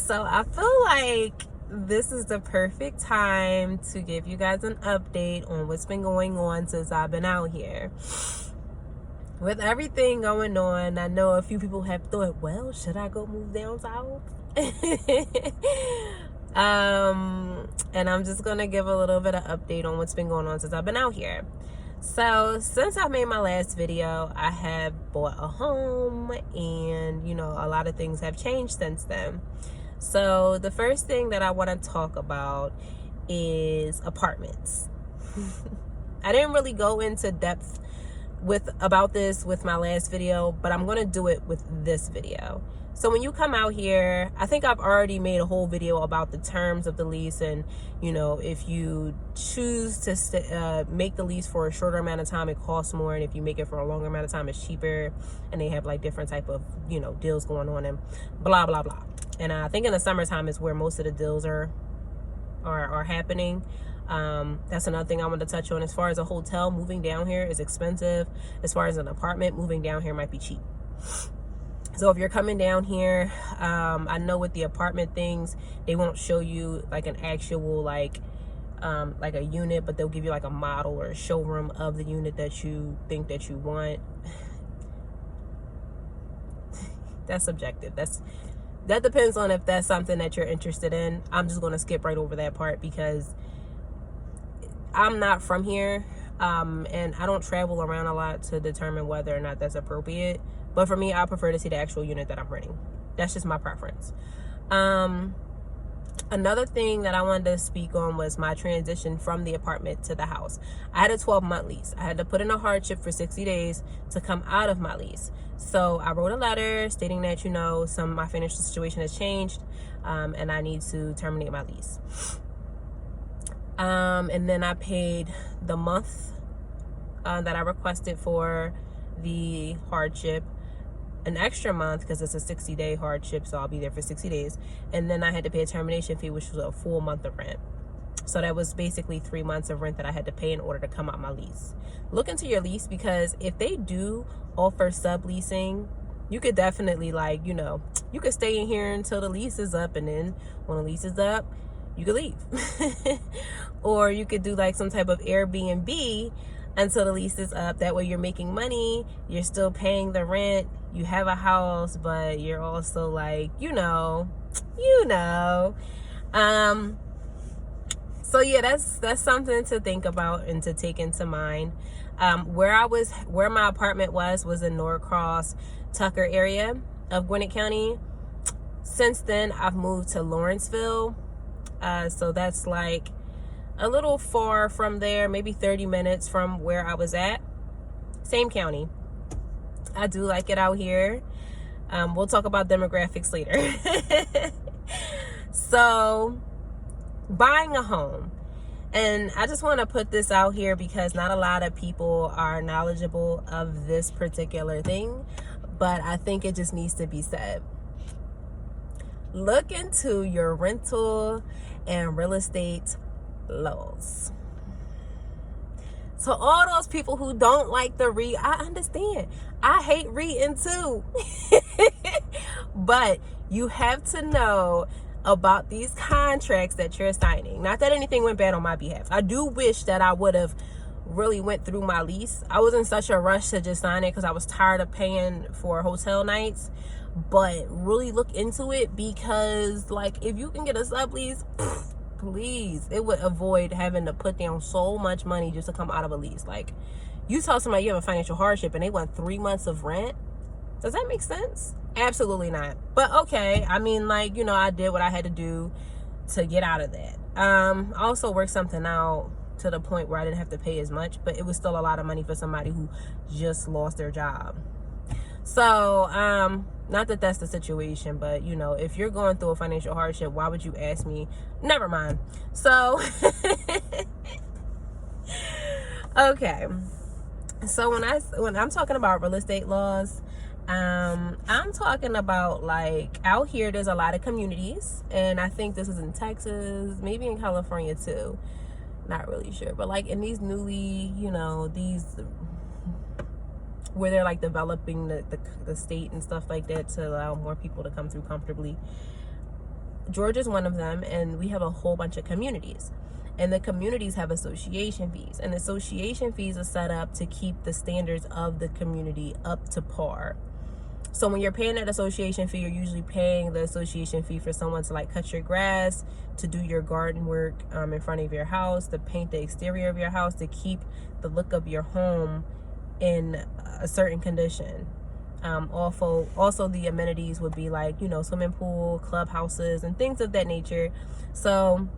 So I feel like this is the perfect time to give you guys an update on what's been going on since I've been out here. With everything going on, I know a few people have thought, well, should I go move down south? And I'm just gonna give a little bit of update on what's been going on since I've been out here. So since I made my last video, I have bought a home, and a lot of things have changed since then. So the first thing that I want to talk about is apartments. I didn't really go into depth about this with my last video, but I'm going to do it with this video. So when you come out here, I think I've already made a whole video about the terms of the lease, and if you choose to make the lease for a shorter amount of time, it costs more, and if you make it for a longer amount of time, it's cheaper, and they have like different type of deals going on, and blah blah blah. And I think in the summertime is where most of the deals are happening. That's another thing I want to touch on. As far as a hotel, moving down here is expensive. As far as an apartment, moving down here might be cheap. So if you're coming down here, I know with the apartment things, they won't show you like an actual like a unit, but they'll give you like a model or a showroom of the unit that you think that you want. That's subjective. That depends on if that's something that you're interested in. I'm just going to skip right over that part because I'm not from here, and I don't travel around a lot to determine whether or not that's appropriate. But for me, I prefer to see the actual unit that I'm renting. That's just my preference. Another thing that I wanted to speak on was my transition from the apartment to the house. I had a 12-month lease. I had to put in a hardship for 60 days to come out of my lease. So I wrote a letter stating that, my financial situation has changed, and I need to terminate my lease. And then I paid the month that I requested for the hardship, an extra month because it's a 60-day hardship, so I'll be there for 60 days. And then I had to pay a termination fee, which was a full month of rent. So that was basically 3 months of rent that I had to pay in order to come out my lease. Look into your lease, because if they do offer subleasing, you could definitely you could stay in here until the lease is up, and then when the lease is up, you could leave. Or you could do like some type of Airbnb until the lease is up. That way you're making money, you're still paying the rent, you have a house, but you're also like, so yeah, that's something to think about and to take into mind. Where my apartment was in Norcross, Tucker area of Gwinnett County. Since then, I've moved to Lawrenceville. So that's like a little far from there, maybe 30 minutes from where I was at. Same county. I do like it out here. We'll talk about demographics later. So, buying a home. And I just want to put this out here because not a lot of people are knowledgeable of this particular thing, but I think it just needs to be said. Look into your rental and real estate laws. So all those people who don't like the REIT, I understand. I hate REITing too. But you have to know about these contracts that you're signing. Not that anything went bad on my behalf. I do wish that I would have really went through my lease. I was in such a rush to just sign it because I was tired of paying for hotel nights. But really look into it, because if you can get a sublease, please, it would avoid having to put down so much money just to come out of a lease. You tell somebody you have a financial hardship and they want 3 months of rent. Does that make sense? Absolutely not. But okay, I mean, I did what I had to do to get out of that. I also worked something out to the point where I didn't have to pay as much, but it was still a lot of money for somebody who just lost their job. So, not that that's the situation, but if you're going through a financial hardship, why would you ask me? Never mind. So, okay. So when I'm talking about real estate laws, I'm talking about out here, there's a lot of communities, and I think this is in Texas, maybe in California too. Not really sure, but in these newly, these where they're developing the state and stuff like that to allow more people to come through comfortably. Georgia's one of them, and we have a whole bunch of communities. And the communities have association fees. And association fees are set up to keep the standards of the community up to par. So when you're paying that association fee, you're usually paying the association fee for someone to like cut your grass, to do your garden work in front of your house, to paint the exterior of your house, to keep the look of your home in a certain condition. Also the amenities would be like, swimming pool, clubhouses, and things of that nature. So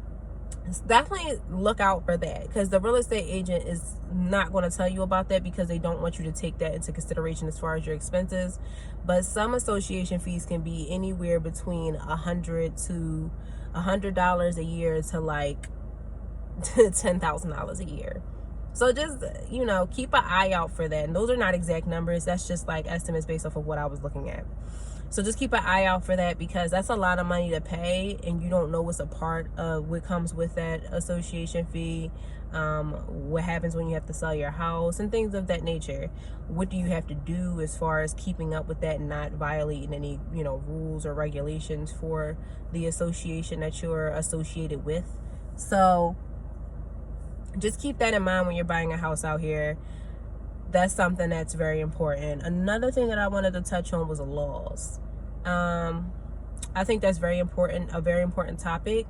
definitely look out for that, because the real estate agent is not going to tell you about that, because they don't want you to take that into consideration as far as your expenses. But some association fees can be anywhere between $100 a year to like $10,000 a year. So just, keep an eye out for that. And those are not exact numbers. That's just like estimates based off of what I was looking at. So just keep an eye out for that, because that's a lot of money to pay, and you don't know what's a part of what comes with that association fee. What happens when you have to sell your house and things of that nature. What do you have to do as far as keeping up with that and not violating any, rules or regulations for the association that you're associated with. So just keep that in mind when you're buying a house out here. That's something that's very important. Another thing that I wanted to touch on was the laws. I think that's very important, a very important topic,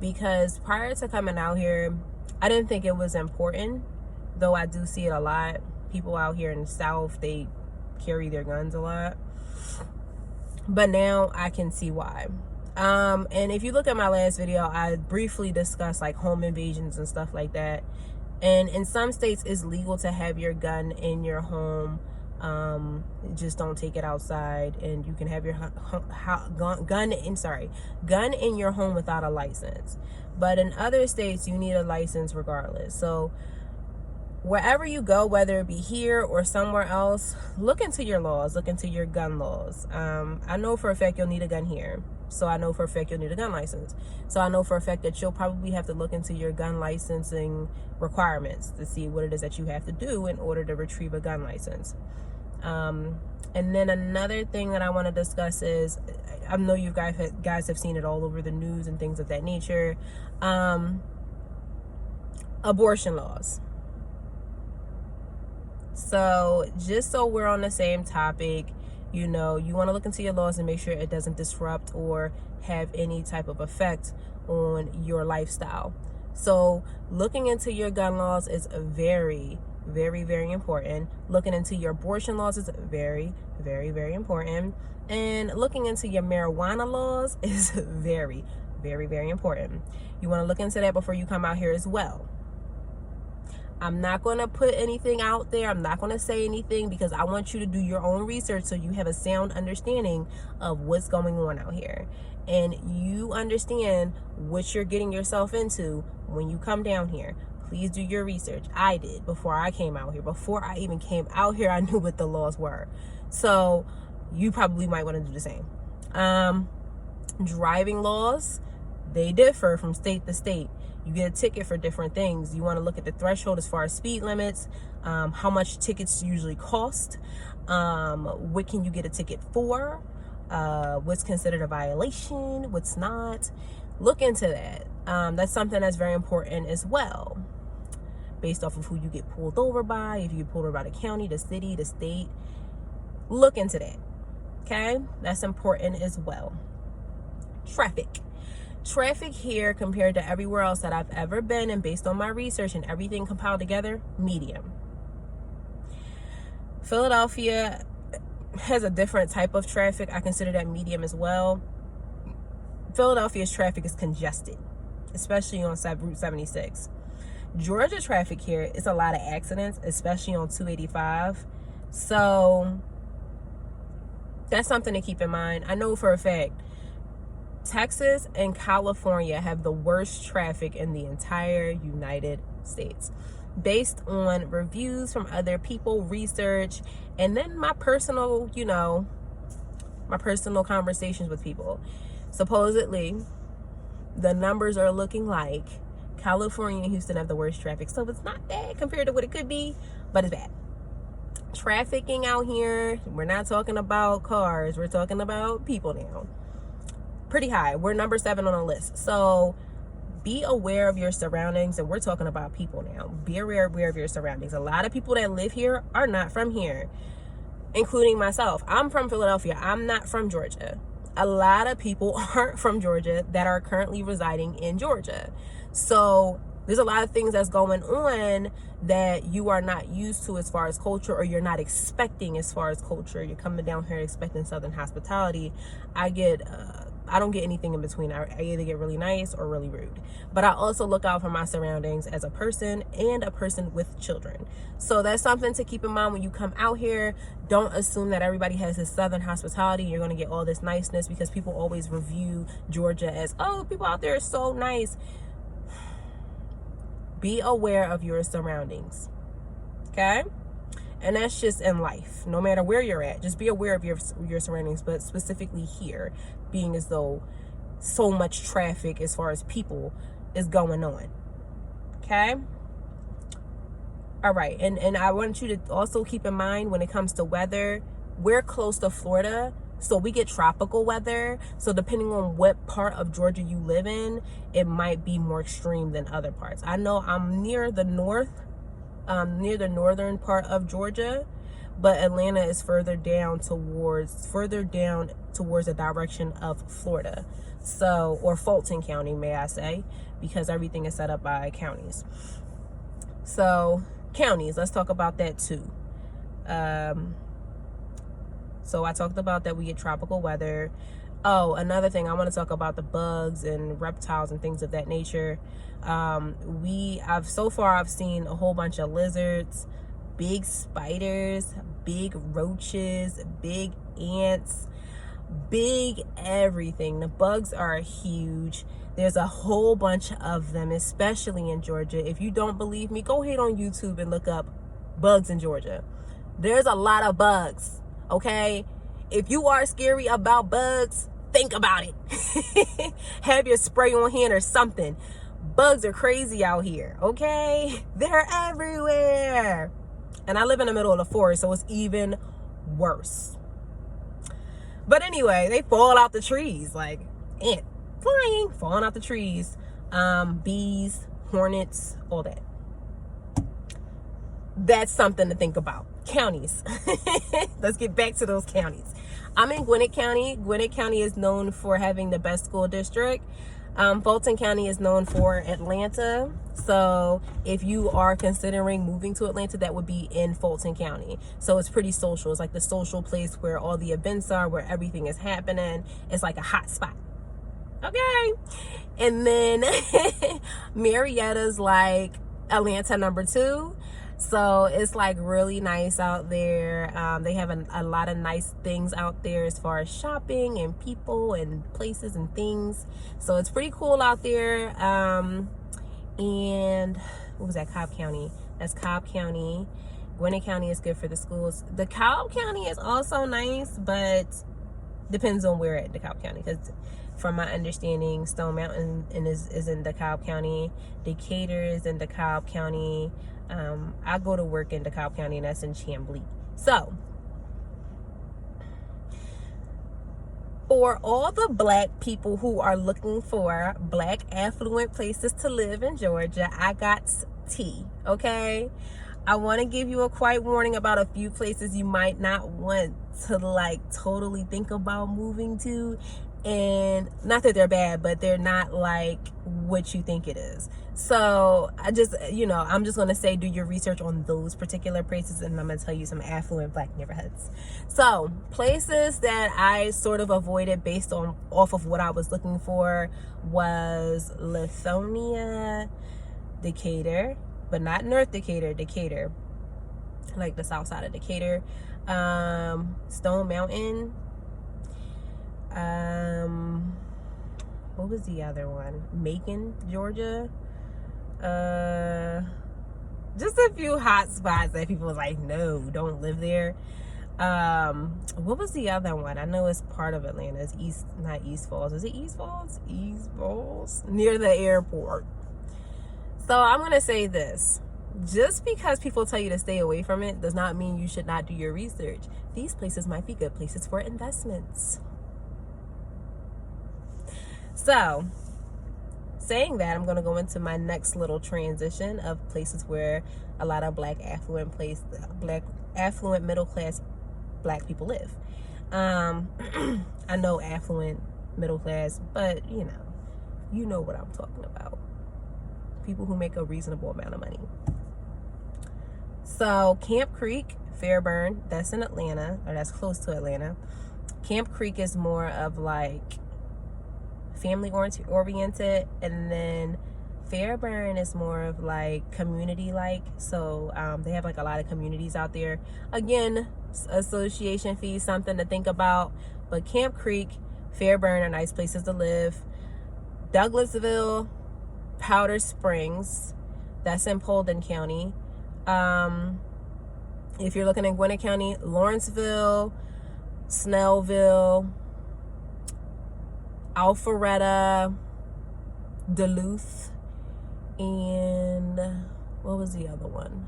because prior to coming out here, I didn't think it was important, though I do see it a lot. People out here in the South, they carry their guns a lot. But now I can see why. And if you look at my last video, I briefly discussed like home invasions and stuff like that. And in some states, it's legal to have your gun in your home. Just don't take it outside, and you can have your gun in your home without a license. But in other states, you need a license regardless. So wherever you go, whether it be here or somewhere else, look into your laws, look into your gun laws. I know for a fact you'll need a gun here. So I know for a fact you'll need a gun license. So I know for a fact that you'll probably have to look into your gun licensing requirements to see what it is that you have to do in order to retrieve a gun license. And then another thing that I want to discuss is, I know you guys have seen it all over the news and things of that nature. Abortion laws. So just so we're on the same topic, you want to look into your laws and make sure it doesn't disrupt or have any type of effect on your lifestyle. So looking into your gun laws is very, very, very important. Looking into your abortion laws is very, very, very important. And looking into your marijuana laws is very, very, very important. You want to look into that before you come out here as well. I'm not going to put anything out there. I'm not going to say anything, because I want you to do your own research so you have a sound understanding of what's going on out here. And you understand what you're getting yourself into when you come down here. Please do your research. I did before I came out here. Before I even came out here, I knew what the laws were. So you probably might want to do the same. Driving laws, they differ from state to state. You get a ticket for different things. You want to look at the threshold as far as speed limits, how much tickets usually cost, what can you get a ticket for, what's considered a violation, what's not. Look into that. That's something that's very important as well, based off of who you get pulled over by. If you get pulled over by the county, the city, the state, look into that. Okay, that's important as well. Traffic here compared to everywhere else that I've ever been, and based on my research and everything compiled together, medium. Philadelphia has a different type of traffic. I consider that medium as well. Philadelphia's traffic is congested, especially on Route 76. Georgia traffic here is a lot of accidents, especially on 285. So that's something to keep in mind. I know for a fact Texas and California have the worst traffic in the entire United States, based on reviews from other people, research, and then my personal conversations with people. Supposedly, the numbers are looking like California and Houston have the worst traffic. So it's not bad compared to what it could be, but it's bad. Trafficking out here, we're not talking about cars, we're talking about people now. pretty high. We're number 7 on the list. So be aware of your surroundings, and we're talking about people now. Be aware of your surroundings. A lot of people that live here are not from here, including myself. I'm from Philadelphia. I'm not from Georgia. A lot of people aren't from Georgia that are currently residing in Georgia. So there's a lot of things that's going on that you are not used to as far as culture, or you're not expecting as far as culture. You're coming down here expecting Southern hospitality. I don't get anything in between. I either get really nice or really rude. But I also look out for my surroundings as a person and a person with children. So that's something to keep in mind when you come out here. Don't assume that everybody has this Southern hospitality and you're going to get all this niceness, because people always review Georgia as, oh, people out there are so nice. Be aware of your surroundings, okay? And that's just in life. No matter where you're at, just be aware of your surroundings, but specifically here, being as though so much traffic as far as people is going on, okay? All right, and I want you to also keep in mind when it comes to weather, we're close to Florida, so we get tropical weather. So depending on what part of Georgia you live in, it might be more extreme than other parts. I know I'm near the north, near the northern part of Georgia, but Atlanta is further down towards the direction of Florida. So, or Fulton County, may I say, because everything is set up by counties. So counties, let's talk about that too. So I talked about that we get tropical weather. Oh, another thing, I want to talk about the bugs and reptiles and things of that nature. I've seen a whole bunch of lizards, big spiders, big roaches, big ants, big everything. The bugs are huge. There's a whole bunch of them, especially in Georgia. If you don't believe me, go ahead on YouTube and look up bugs in Georgia. There's a lot of bugs, okay? If you are scary about bugs, think about it. Have your spray on hand or something. Bugs are crazy out here, okay? They're everywhere. And I live in the middle of the forest, so it's even worse. But anyway, they fall out the trees, like ant falling out the trees. Bees, hornets, all that. That's something to think about. Counties. Let's get back to those counties. I'm in Gwinnett County. Gwinnett County is known for having the best school district. Fulton County is known for Atlanta. So if you are considering moving to Atlanta, that would be in Fulton County. So it's pretty social. It's like the social place where all the events are, where everything is happening. It's like a hot spot. Okay. And then Marietta's like Atlanta number 2. So it's like really nice out there. They have a lot of nice things out there as far as shopping and people and places and things. So it's pretty cool out there. And what was that? Cobb County. That's Cobb County. Gwinnett County is good for the schools. The Cobb County is also nice, but depends on where at DeKalb County, because from my understanding, Stone Mountain is in DeKalb County. Decatur is in DeKalb County. I go to work in DeKalb County, and that's in Chamblee. So for all the black people who are looking for black affluent places to live in Georgia, I got tea, okay? I want to give you a quiet warning about a few places you might not want to like totally think about moving to. And not that they're bad, but they're not like what you think it is. So I'm just going to say do your research on those particular places, and I'm going to tell you some affluent black neighborhoods. So places that I sort of avoided based off of what I was looking for was Lithonia, Decatur, but not North Decatur, like the south side of Decatur, Stone Mountain. What was the other one? Macon, Georgia. Just a few hot spots that people was like, no, don't live there. What was the other one? I know it's part of Atlanta. It's not East Falls. Is it East Falls? East Falls? Near the airport. So I'm going to say this. Just because people tell you to stay away from it does not mean you should not do your research. These places might be good places for investments. So, saying that, I'm going to go into my next little transition of places where a lot of black affluent middle class black people live. I know affluent middle class, but you know what I'm talking about. People who make a reasonable amount of money. So Camp Creek, Fairburn, that's in Atlanta, or that's close to Atlanta. Camp Creek is more of like family oriented, and then Fairburn is more of like community like. So they have like a lot of communities out there. Again, association fees, something to think about. But Camp Creek, Fairburn are nice places to live. Douglasville, Powder Springs, that's in Paulding County. If you're looking in Gwinnett County, Lawrenceville, Snellville, Alpharetta, Duluth, and what was the other one?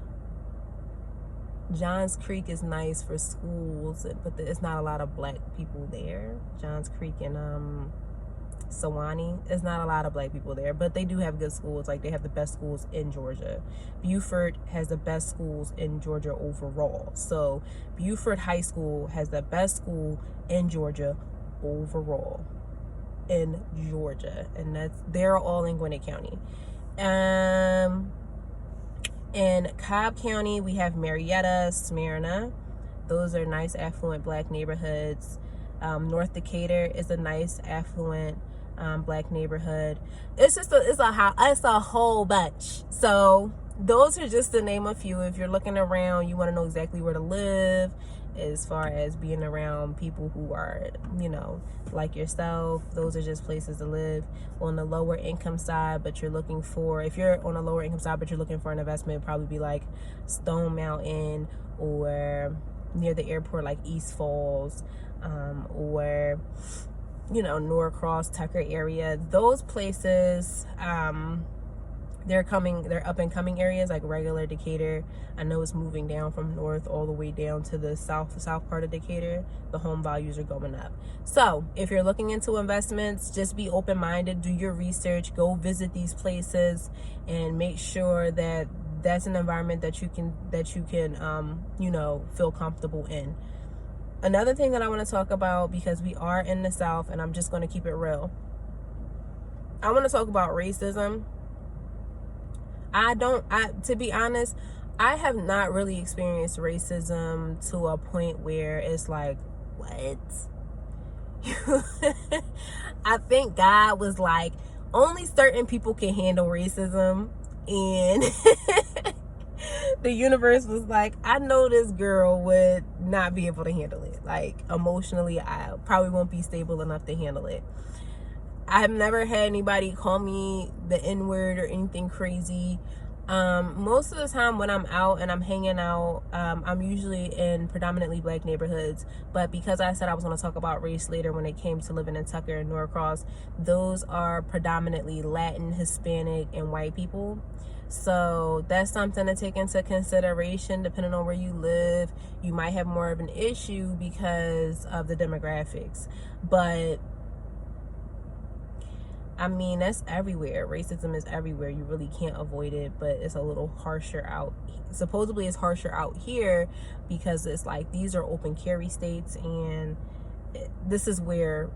Johns Creek is nice for schools, but it's not a lot of black people there. Johns Creek and Sewanee, it's not a lot of black people there, but they do have good schools. Like, they have the best schools in Georgia. Buford has the best schools in Georgia overall. So Buford High School has the best school in Georgia overall. In Georgia, and they're all in Gwinnett County. In Cobb County, we have Marietta, Smyrna. Those are nice affluent black neighborhoods. North Decatur is a nice affluent black neighborhood. It's a whole bunch. So those are just to name a few. If you're looking around, you want to know exactly where to live, as far as being around people who are, like yourself. Those are just places to live. On the lower income side, if you're on a lower income side but you're looking for an investment, it'd probably be like Stone Mountain, or near the airport like East Falls, or Norcross, Tucker area. Those places, they're up and coming areas. Like regular Decatur, I know it's moving down from north all the way down to the south part of Decatur. The home values are going up. So if you're looking into investments, just be open-minded, do your research, go visit these places, and make sure that that's an environment that you can feel comfortable in. Another thing that I want to talk about, because we are in the South, and I'm just going to keep it real, I want to talk about racism. To be honest, I have not really experienced racism to a point where it's like, what? I think God was like, only certain people can handle racism, and the universe was like, I know this girl would not be able to handle it. Like, emotionally, I probably won't be stable enough to handle it. I've never had anybody call me the N-word or anything crazy. Most of the time when I'm out and I'm hanging out, I'm usually in predominantly black neighborhoods. But because I said I was going to talk about race later when it came to living in Tucker and Norcross, those are predominantly Latin, Hispanic, and white people. So that's something to take into consideration. Depending on where you live, you might have more of an issue because of the demographics. But I mean, that's everywhere. Racism is everywhere. You really can't avoid it, but it's a little harsher out. Supposedly it's harsher out here because it's like these are open carry states, and this is where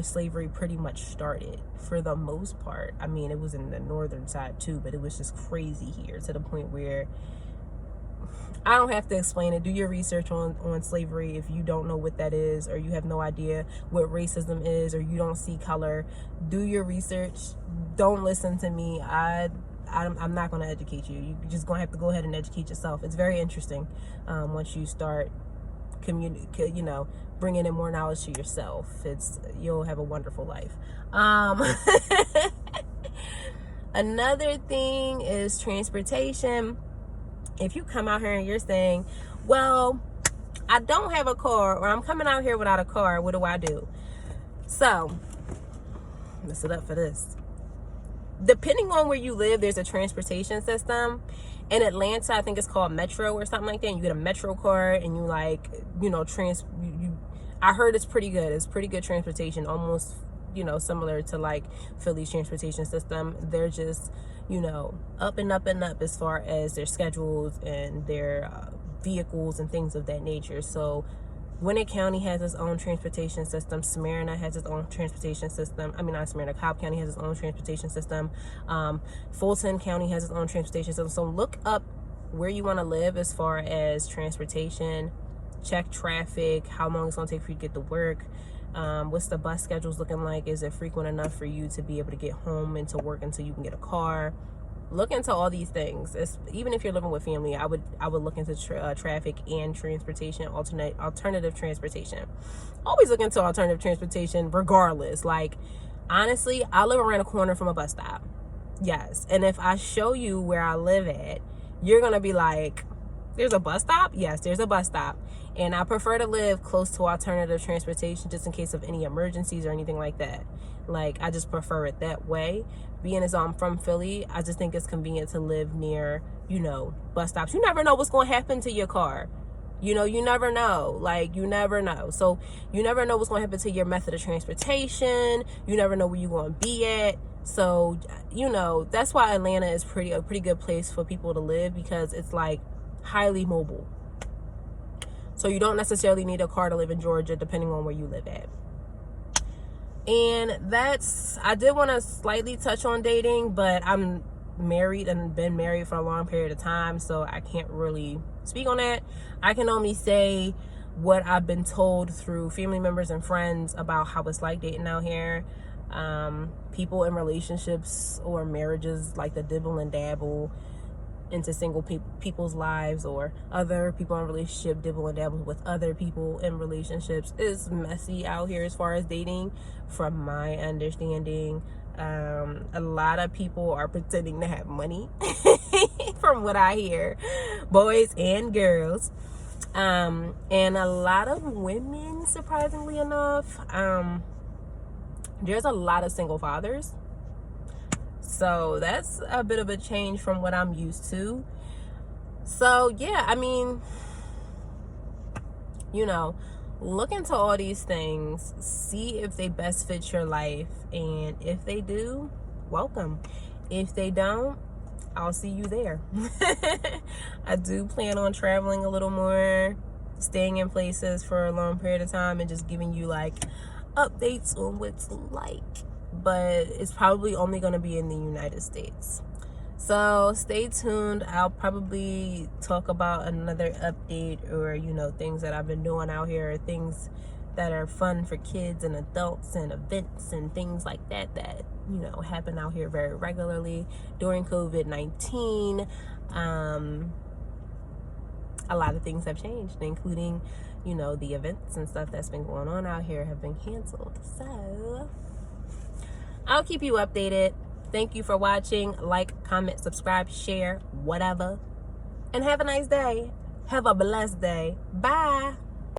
slavery pretty much started for the most part. I mean, it was in the northern side too, but it was just crazy here to the point where I don't have to explain it. Do your research on slavery if you don't know what that is, or you have no idea what racism is, or you don't see color. Do your research. Don't listen to me. I'm not going to educate you. You're just going to have to go ahead and educate yourself. It's very interesting once you start bringing in more knowledge to yourself. You'll have a wonderful life. Another thing is transportation. If you come out here and you're saying, well, I don't have a car, or I'm coming out here without a car, what do I do? So, let's sit up for this. Depending on where you live, there's a transportation system. In Atlanta, I think it's called Metro or something like that. And you get a Metro card, and you I heard it's pretty good. It's pretty good transportation, almost similar to like Philly's transportation system. They're just, up and up and up as far as their schedules and their vehicles and things of that nature. So Gwinnett County has its own transportation system. Smyrna has its own transportation system. I mean, not Smyrna. Cobb County has its own transportation system. Fulton County has its own transportation system. So look up where you want to live as far as transportation. Check traffic, how long it's going to take for you to get to work. What's the bus schedules looking like? Is it frequent enough for you to be able to get home and to work until you can get a car? Look into all these things. Even if you're living with family, I would look into traffic and transportation, alternative transportation. Always look into alternative transportation regardless. Like, honestly, I live around a corner from a bus stop. Yes. And if I show you where I live at, you're going to be like, there's a bus stop? Yes, there's a bus stop. And I prefer to live close to alternative transportation just in case of any emergencies or anything like that. Like, I just prefer it that way. Being as I'm from Philly, I just think it's convenient to live near, bus stops. You never know what's going to happen to your car. You never know. Like, you never know. So you never know what's going to happen to your method of transportation. You never know where you're going to be at. So, that's why Atlanta is a pretty good place for people to live, because it's like highly mobile. So you don't necessarily need a car to live in Georgia, depending on where you live at. And I did want to slightly touch on dating, but I'm married and been married for a long period of time, so I can't really speak on that. I can only say what I've been told through family members and friends about how it's like dating out here. People in relationships or marriages like to dibble and dabble into single people's lives, or other people in relationship dibble and dabble with other people in relationships. It's messy out here as far as dating, from my understanding. A lot of people are pretending to have money from what I hear, boys and girls. And a lot of women, surprisingly enough, there's a lot of single fathers. So that's a bit of a change from what I'm used to. So yeah, I mean, look into all these things, see if they best fit your life, and if they do, welcome. If they don't, I'll see you there. I do plan on traveling a little more, staying in places for a long period of time, and just giving you like updates on what's like. But it's probably only going to be in the United States. So stay tuned. I'll probably talk about another update, or things that I've been doing out here, things that are fun for kids and adults, and events and things like that happen out here very regularly. During COVID-19, a lot of things have changed, including the events and stuff that's been going on out here have been canceled. So I'll keep you updated. Thank you for watching. Like, comment, subscribe, share, whatever. And have a nice day. Have a blessed day. Bye.